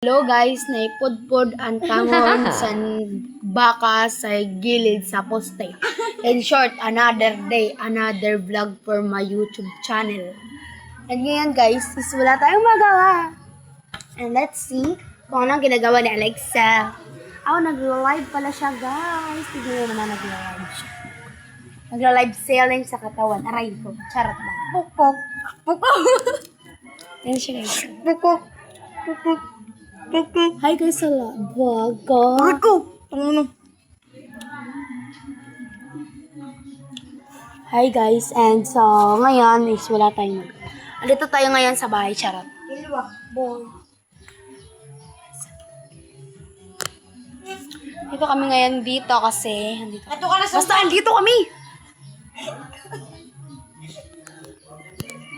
Hello guys, naipudpod ang tangon sa baka sa gilid sa poste. In short, another day, another vlog for my YouTube channel. And ngayon guys, is wala tayong magawa. And let's see kung anong ginagawa ni Alexa. Nag-live pala siya guys. Tignan naman na nag-live siya. Nag-live selling sa katawan. Aray ko, charot lang. Pukpok. Pukpok. Yan siya guys. Pukpok. Pukpok. Hi guys sa vlog ko. Hi guys, and so ngayon is wala tayong andito tayo ngayon sa bahay, charot. Dito kami ngayon dito kasi basta andito kami.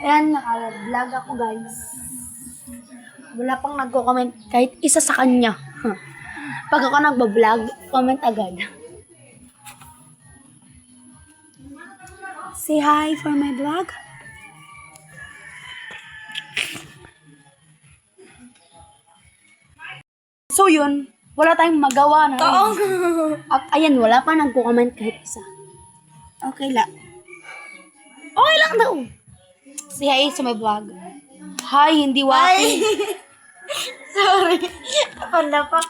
Ayan, naka-vlog ako guys. Wala pang nagko-comment kahit isa sa kanya. Pag ako nagbablog, comment agad. Say hi for my vlog. So yun, wala tayong magawa na. At ayan, wala pa nagko-comment kahit isa. Okay lang. Okay lang daw. Say hi sa my vlog. Hi, hindi waki. Sorry. Pala pa.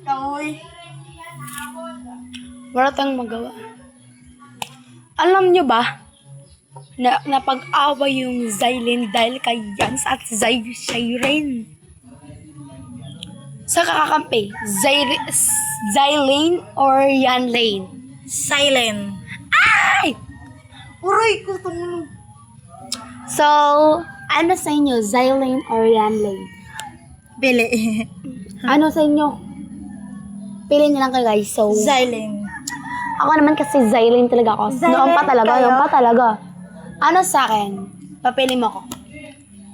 Kamoy. Wala tayong magawa. Alam nyo ba na pag-away yung Zylene dahil kay Jans at Zyrene? Sa kakakampi, Zylene or Yanlane? Silent. Ay! Uray ko tumulong. So, ano sa inyo, Zylene or Yanlane? Bili. Ano sa inyo? Pili nyo lang kayo guys. So, Silent. ako naman kasi Zylene talaga ako. Zylene Noon pa kayo? talaga. Ano sa akin? Papili mo ko.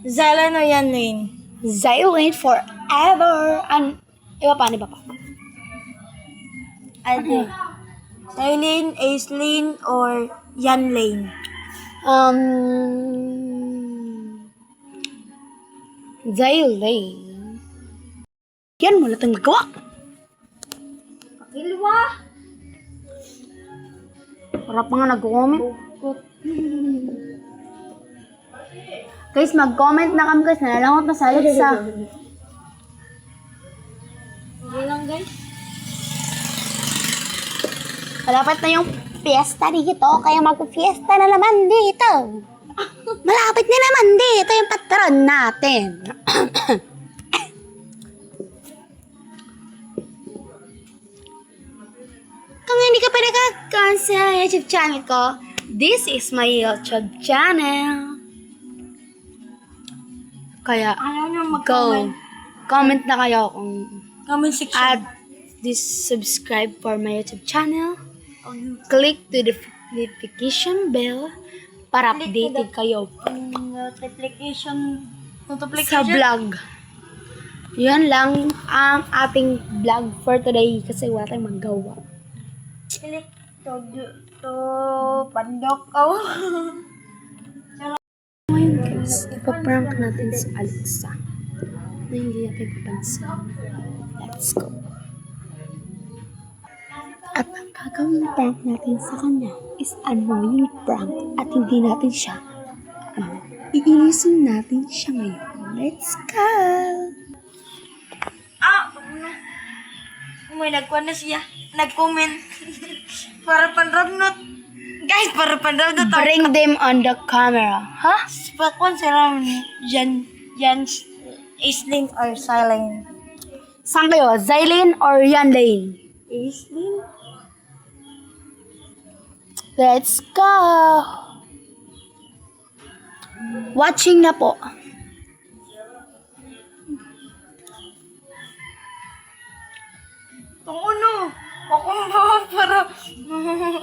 Silent o yan, Lane? Zylene forever. Iba pa. Ade. Silent, Aislinn, or Yan Lane? Zylene. Yan, wala tayong magawa. Pakilwa. Para pa nga nag-comment. Guys, mag-comment na kami guys. Nalalangot na sa Alexa. Hindi lang, guys. Malapit na yung fiesta dito. Kaya mag-fiesta na naman dito. Malapit na naman dito yung patron natin. Kung hindi ka pa nakakaon sa YouTube channel ko, this is my YouTube channel. Kaya, Ayaw nyo go. mag-comment. Comment na kayo kung Comment section. add this subscribe for my YouTube channel. Click to the notification bell para updated kayo Notification. sa vlog. Yan lang ang ating vlog for today kasi wala tayong magawa. Click to pandok. Oh. Ngayon guys, ipaprank natin si Alexa na hindi natin papansin. Let's go. At ang gagawin prank natin sa kanya is annoying prank at hindi natin siya iinisin natin siya ngayon. Let's go! May nagkuhan na siya. Nag-comment. Para panrabnot. Guys, para panrabnot. Bring them on the camera. Ha? Pakon sila Jan Aislinn or Silent? Saan kayo? Zylene or Yanlane? Aislinn? Let's go! Watching na po. Ang ano? Ako ba para...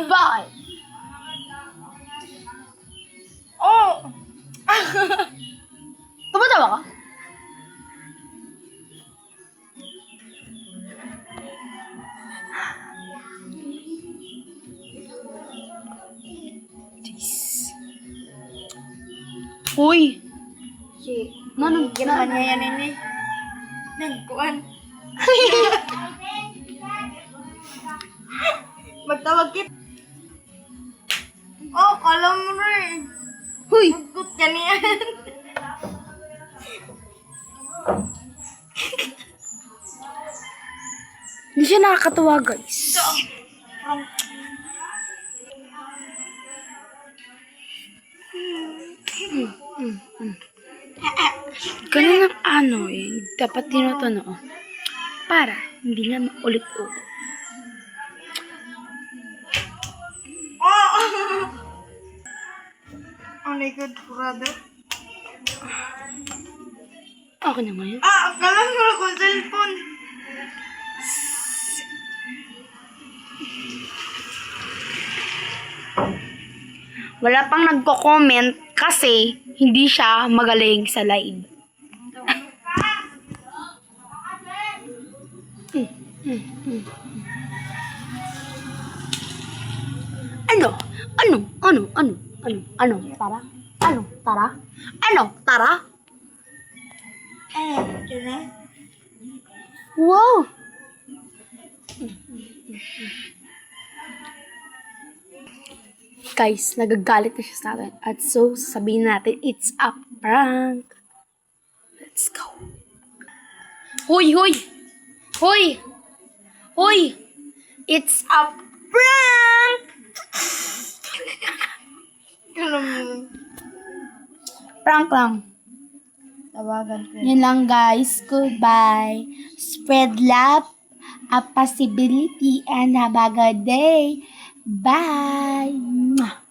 Bakit? Oh! Tumatawa ka? Jeez. Uy! Si... Manong Ginawa niya yan ini. Nagkuhan. Magtawag kit. Oh, kala mo rin. Huy! Magkut ka niyan. Hindi siya nakakatawa, guys. Ganun ang ano eh. Dapat tinutuno. Para hindi na maulit-ulit. Oh my God, brother. Okay na ngayon. Akala mo na kung cellphone. Wala pang nagko-comment kasi hindi siya magaling sa live. Ano? Tara? Yun na. Wow! Guys, nagagalit na siya sa akin. At so, sabihin natin, it's a prank. Let's go. Hoy! It's a prank! Alam mo. Prank lang. Tawagan ko. Yun lang guys. Goodbye. Spread love, a possibility, and have a good day. Bye! Mwah!